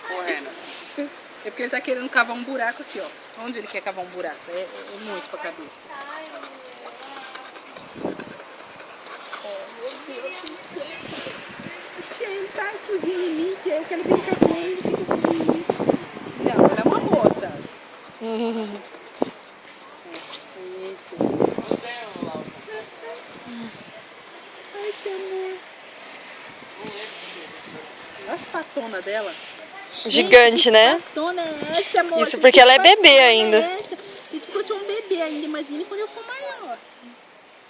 Correndo. É porque ele tá querendo cavar um buraco aqui, ó. Onde ele quer cavar um buraco? É muito pra cabeça. Tia, ele tá fugindo em mim, tia. Eu quero brincar com ele, ele fica fugindo em mim. Não, ela é uma moça. Isso. Ai, que amor. Olha as patonas dela. Gigante, gente, né? Patona é essa, amor? Isso porque ela é bebê ainda. E se fosse um bebê ainda, imagine quando eu for maior.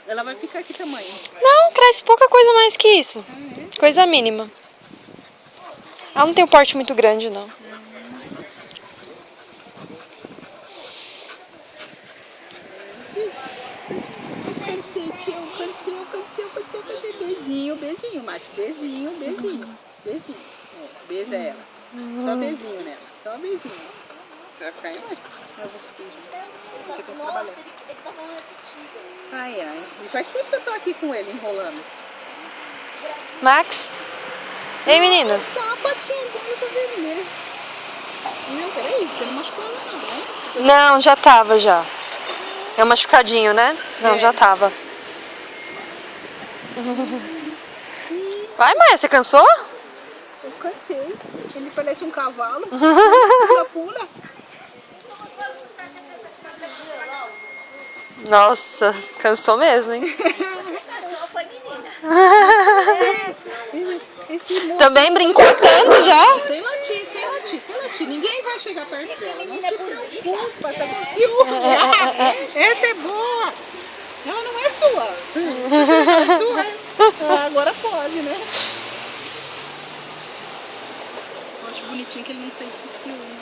Ela vai ficar que tamanho? Não, cresce pouca coisa mais que isso. Coisa mínima. Ela não tem um porte muito grande, não. Cansei. Bezinho, macho. Bezinho. É, beijo é ela. Só bezinho nela. Só bezinho. Você vai ficar aí, mãe? Eu vou subir junto. Vou ter que trabalhar. Ai. E faz tempo que eu tô aqui com ele, enrolando. Max? Ei, menino. Só a patinha dele, eu tô vendo nele. Não, peraí, você não machucou ela não, né? Não, já tava, já. É um machucadinho, né? Não, já tava. Vai, Maia, você cansou? Eu cansei. Ele parece um cavalo. Pula. Nossa, cansou mesmo, hein? Também brincou tanto já? Sem latir. Ninguém vai chegar perto dela. Não se preocupa, tá com ciúme. Essa é boa. Ela não é sua. Agora pode, né? Eu acho bonitinho que ele não sente ciúme.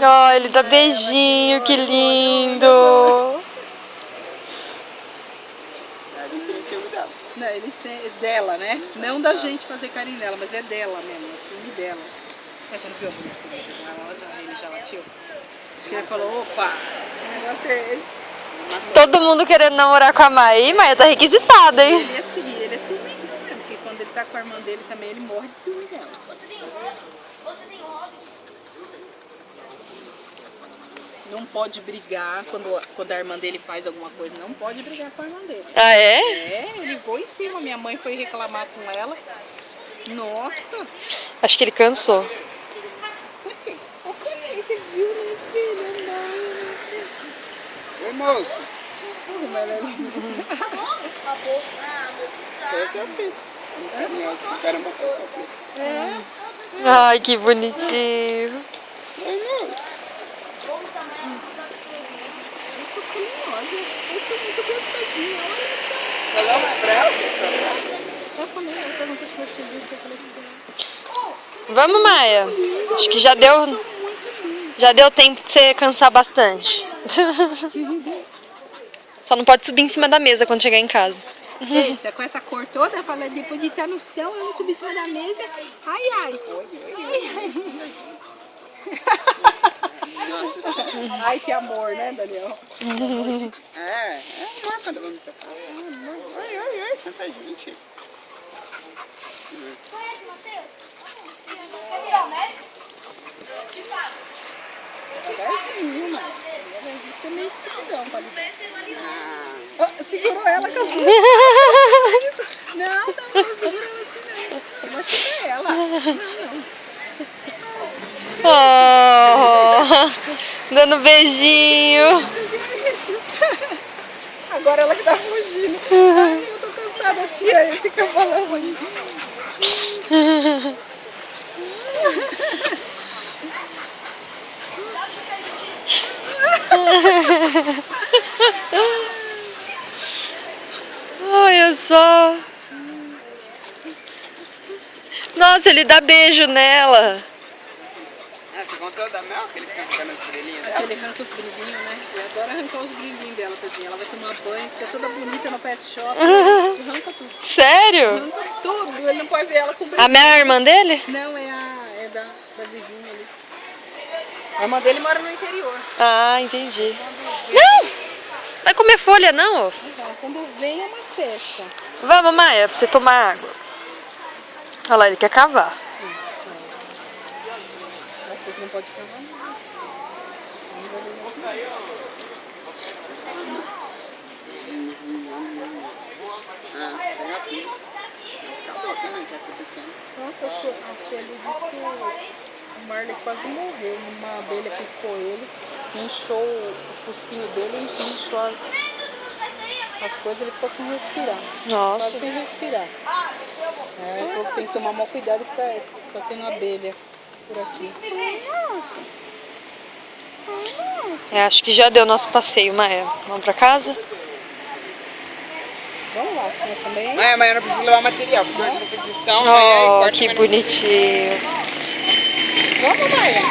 Ó, ele dá beijinho, que lindo. Ele sente ciúme dela. Não, ele dela, né? Não da gente fazer carinho nela, mas é dela mesmo, o ciúme dela. Você não viu a boneca dele? Ele já latiu? Acho que ele falou, opa, o negócio é esse. Todo mundo querendo namorar com a Maia. Ih, Maia tá requisitada, hein? Ele é ciúme mesmo, porque quando ele tá com a irmã dele também, ele morre de ciúme dela. Não pode brigar quando a irmã dele faz alguma coisa, não pode brigar com a irmã dele. Ah, é? É, ele foi em cima, minha mãe foi reclamar com ela. Nossa! Acho que ele cansou. Você viu, né, filha? Oi, moço. Acabou. Essa é a preta. Não carinhosa que caramba, essa é a preta. É. Ai, que bonitinho. Oi, moço. Eu sou carinhosa. Eu sou muito gostosinha. Olha só. Vai dar uma pra ela? Eu falei, ela perguntou se você viu, eu falei que Vamos, Maia. Acho que já deu tempo de você cansar bastante. Só não pode subir em cima da mesa quando chegar em casa. eita, com essa cor toda, eu falei, depois de estar no céu, eu não subi em cima da mesa. Ai. Ai, que amor, né, Daniel? É amor quando vamos separar. Ai, tanta gente. Quer virar o médico? Devagarzinho, mano. Devagarzinho, você é meio estradão, pode ver. Segurou ela com Não, segura ela assim não. Eu machuquei ela. Não. Oh, dando beijinho. Agora ela que tá fugindo. Ai, eu tô cansada, tia. Esse cavalão aí. Olha só. Nossa, ele dá beijo nela. Você contou da Mel que ele fica arrancando as brilhinhas dela? Aquele arranca os brilhinhos, né? Ele adora arrancar os brilhinhos dela, tadinha. Ela vai tomar banho, fica toda bonita no pet shop. Arranca tudo. Sério? Arranca tudo. Ele não pode ver ela com brilho. A Mel é a irmã dele? Não, é da vizinha ali. A irmã dele mora no interior. Ah, entendi. Não! Vai comer folha, não? Então, quando vem é uma festa. Vamos, Maia, pra você tomar água. Olha lá, ele quer cavar. que não pode cavar nada. Pega aqui. Acabou também, quer ser pequeno. Nossa, a Sueli disse que o Marley quase morreu. Uma abelha picou ele, inchou o focinho dele e inchou as coisas, ele ficou sem respirar. Nossa. Quase sem respirar. Ele falou que tem que tomar maior cuidado porque tá tendo abelha por aqui. Nossa. Acho que já deu nosso passeio, Maia. Vamos pra casa? Vamos lá, nós também. Amanhã não precisa levar material, porque hoje não fiz lição. Amanhã Oh, corta que mais- bonitinho. Vamos, Maia.